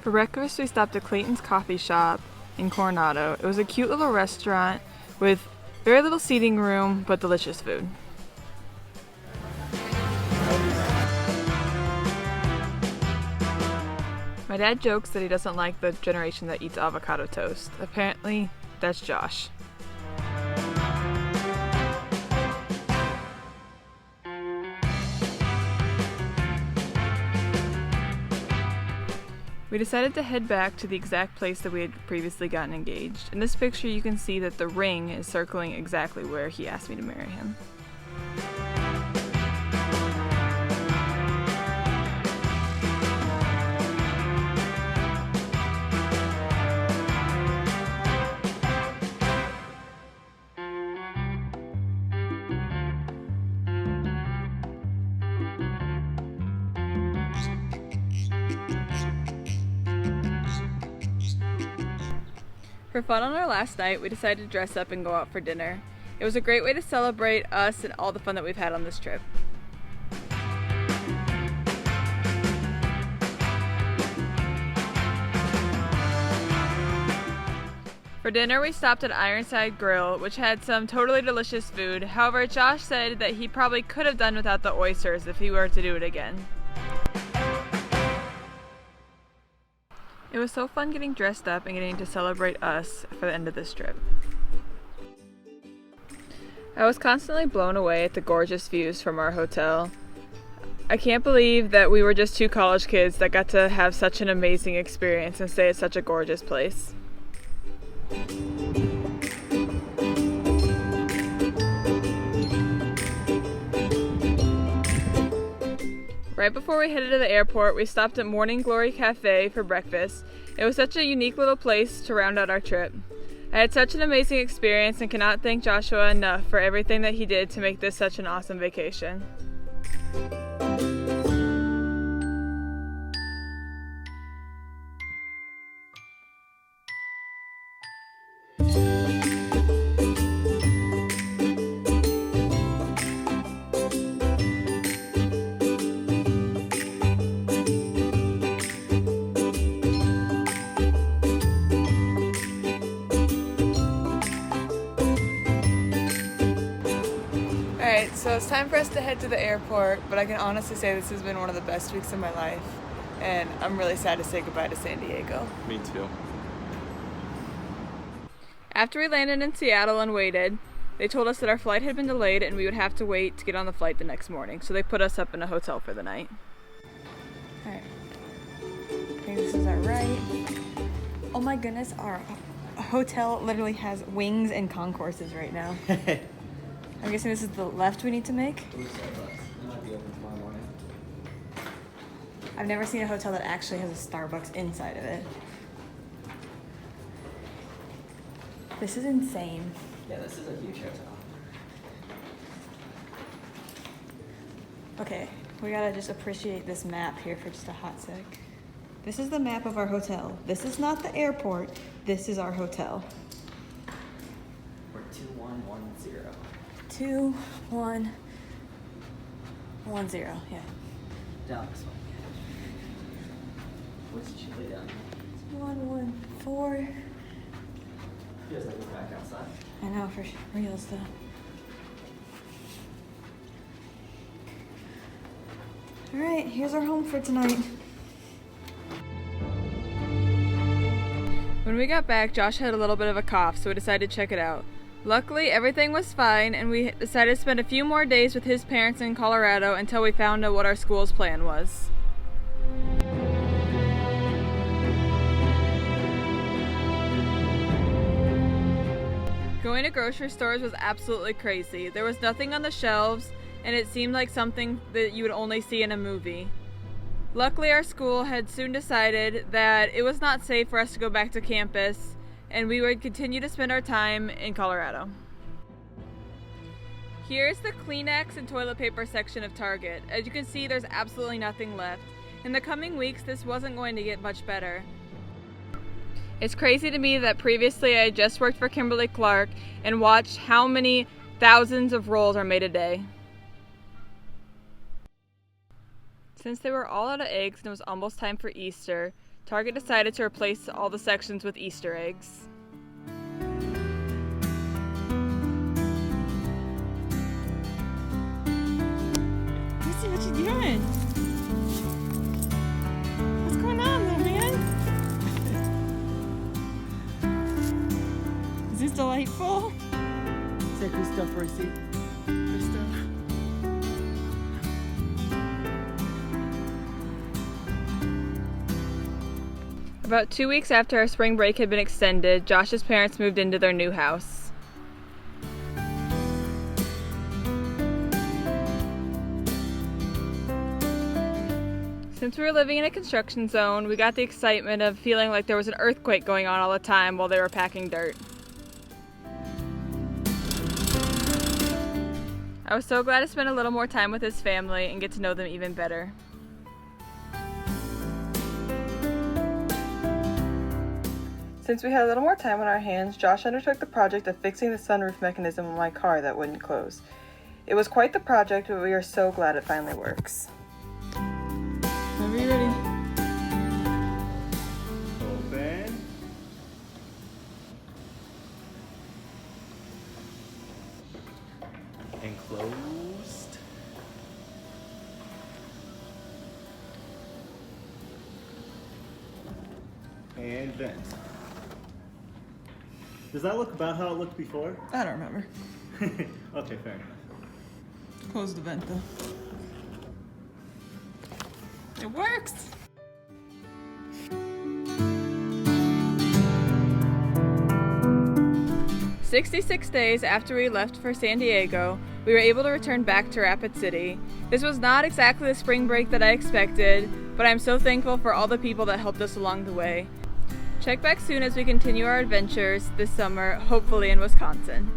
For breakfast, we stopped at Clayton's Coffee Shop in Coronado. It was a cute little restaurant with very little seating room, but delicious food. My dad jokes that he doesn't like the generation that eats avocado toast. Apparently, that's Josh. We decided to head back to the exact place that we had previously gotten engaged. In this picture, you can see that the ring is circling exactly where he asked me to marry him. For fun on our last night, we decided to dress up and go out for dinner. It was a great way to celebrate us and all the fun that we've had on this trip. For dinner, we stopped at Ironside Grill, which had some totally delicious food. However, Josh said that he probably could have done without the oysters if he were to do it again. It was so fun getting dressed up and getting to celebrate us for the end of this trip. I was constantly blown away at the gorgeous views from our hotel. I can't believe that we were just two college kids that got to have such an amazing experience and stay at such a gorgeous place. Right before we headed to the airport, we stopped at Morning Glory Cafe for breakfast. It was such a unique little place to round out our trip. I had such an amazing experience and cannot thank Joshua enough for everything that he did to make this such an awesome vacation. Alright, so it's time for us to head to the airport, but I can honestly say this has been one of the best weeks of my life, and I'm really sad to say goodbye to San Diego. Me too. After we landed in Seattle and waited, they told us that our flight had been delayed and we would have to wait to get on the flight the next morning, so they put us up in a hotel for the night. Alright, I think this is our right. Oh my goodness, our hotel literally has wings and concourses right now. I'm guessing this is the left we need to make. I've never seen a hotel that actually has a Starbucks inside of it. This is insane. Yeah, this is a huge hotel. Okay, we gotta just appreciate this map here for just a hot sec. This is the map of our hotel. This is not the airport. This is our hotel. We're 2110. 2110, yeah. Down this way. What's chilly down here? 114. Feels like we're back outside. I know, for real stuff. All right, here's our home for tonight. When we got back, Josh had a little bit of a cough, so we decided to check it out. Luckily, everything was fine, and we decided to spend a few more days with his parents in Colorado until we found out what our school's plan was. Going to grocery stores was absolutely crazy. There was nothing on the shelves, and it seemed like something that you would only see in a movie. Luckily, our school had soon decided that it was not safe for us to go back to campus, and we would continue to spend our time in Colorado. Here's the Kleenex and toilet paper section of Target. As you can see, there's absolutely nothing left. In the coming weeks, this wasn't going to get much better. It's crazy to me that previously I just worked for Kimberly-Clark and watched how many thousands of rolls are made a day. Since they were all out of eggs and it was almost time for Easter, Target decided to replace all the sections with Easter eggs. Lucy, what you doing? What's going on, little man? Is this delightful? Say Christophe Roissy. Christophe. About 2 weeks after our spring break had been extended, Josh's parents moved into their new house. Since we were living in a construction zone, we got the excitement of feeling like there was an earthquake going on all the time while they were packing dirt. I was so glad to spend a little more time with his family and get to know them even better. Since we had a little more time on our hands, Josh undertook the project of fixing the sunroof mechanism on my car that wouldn't close. It was quite the project, but we are so glad it finally works. Whenever you're ready. Open. And closed. And vent. Does that look about how it looked before? I don't remember. Okay, fair enough. Close the vent though. It works! "66 days after we left for San Diego, we were able to return back to Rapid City. This was not exactly the spring break that I expected, but I'm so thankful for all the people that helped us along the way. Check back soon as we continue our adventures this summer, hopefully in Wisconsin."